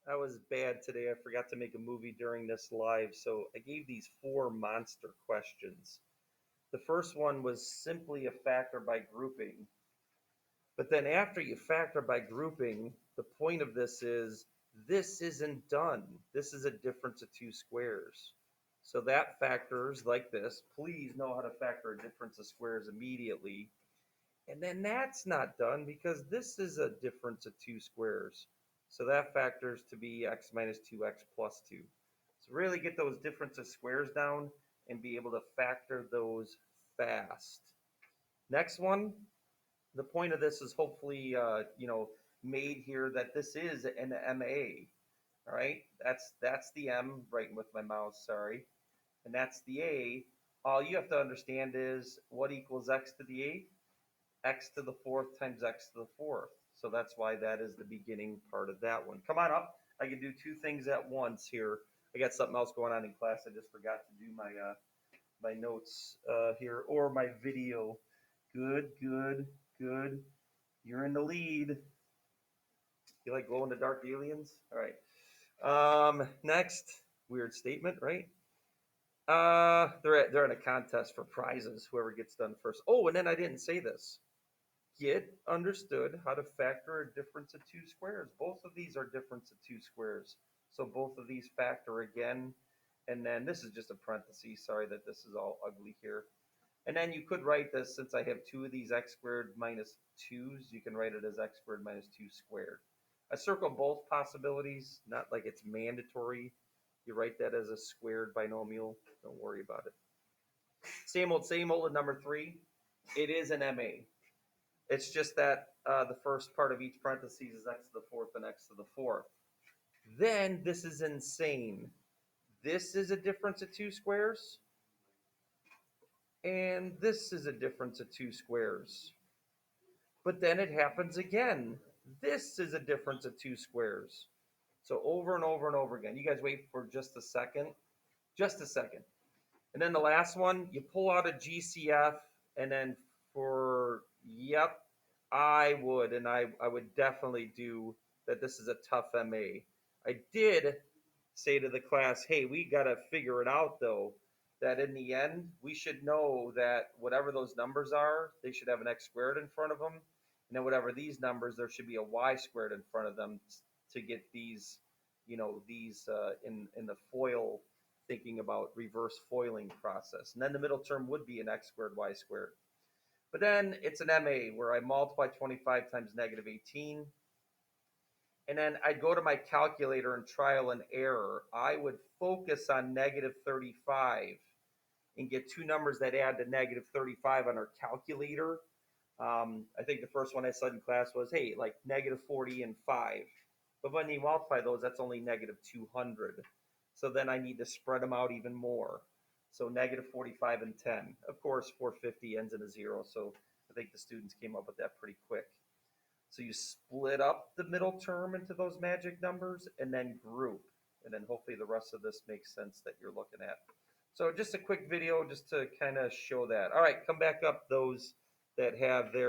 I was bad today. I forgot to make a movie during this live, so I gave these four monster questions. The first one was simply a factor by grouping. But then after you factor by grouping, the point of this isn't done. This is a difference of two squares. So that factors like this. Please know how to factor a difference of squares immediately. And then that's not done because this is a difference of two squares. So that factors to be x minus 2x plus 2. So really get those difference of squares down and be able to factor those fast. Next one, the point of this is hopefully, made here that this is an MA. All right, that's the M, right with my mouse, sorry. And that's the A. All you have to understand is what equals x to the 8th? X to the fourth times x to the fourth. So that's why that is the beginning part of that one. Come on up. I can do two things at once here. I got something else going on in class. I just forgot to do my notes here or my video. Good, good, good. You're in the lead. You like glow in the dark aliens? All right. Next, weird statement, right? They're in a contest for prizes. Whoever gets done first. Oh, and then I didn't say this. Get understood how to factor a difference of two squares. Both of these are difference of two squares. So both of these factor again. And then this is just a parenthesis. Sorry that this is all ugly here. And then you could write this, since I have two of these x squared minus 2's, you can write it as x squared minus 2 squared. I circle both possibilities, not like it's mandatory. You write that as a squared binomial. Don't worry about it. Same old at number 3. It is an MA. It's just that the first part of each parenthesis is x to the fourth and x to the fourth. Then this is insane. This is a difference of two squares, and this is a difference of two squares. But then it happens again. This is a difference of two squares. So over and over and over again. You guys wait for just a second. Just a second. And then the last one, you pull out a GCF, and then yep, I would definitely do that. This is a tough MA. I did say to the class, hey, we got to figure it out though, that in the end, we should know that whatever those numbers are, they should have an x squared in front of them. And then whatever these numbers, there should be a y squared in front of them to get these, in the FOIL, thinking about reverse foiling process. And then the middle term would be an x squared y squared. But then it's an MA where I multiply 25 times negative 18. And then I'd go to my calculator and trial and error. I would focus on negative 35 and get two numbers that add to negative 35 on our calculator. I think the first one I said in class was, hey, like negative 40 and 5. But when you multiply those, that's only negative 200. So then I need to spread them out even more. So negative 45 and 10. Of course, 450 ends in a 0. So I think the students came up with that pretty quick. So you split up the middle term into those magic numbers and then group. And then hopefully the rest of this makes sense that you're looking at. So just a quick video just to kind of show that. All right, come back up those that have their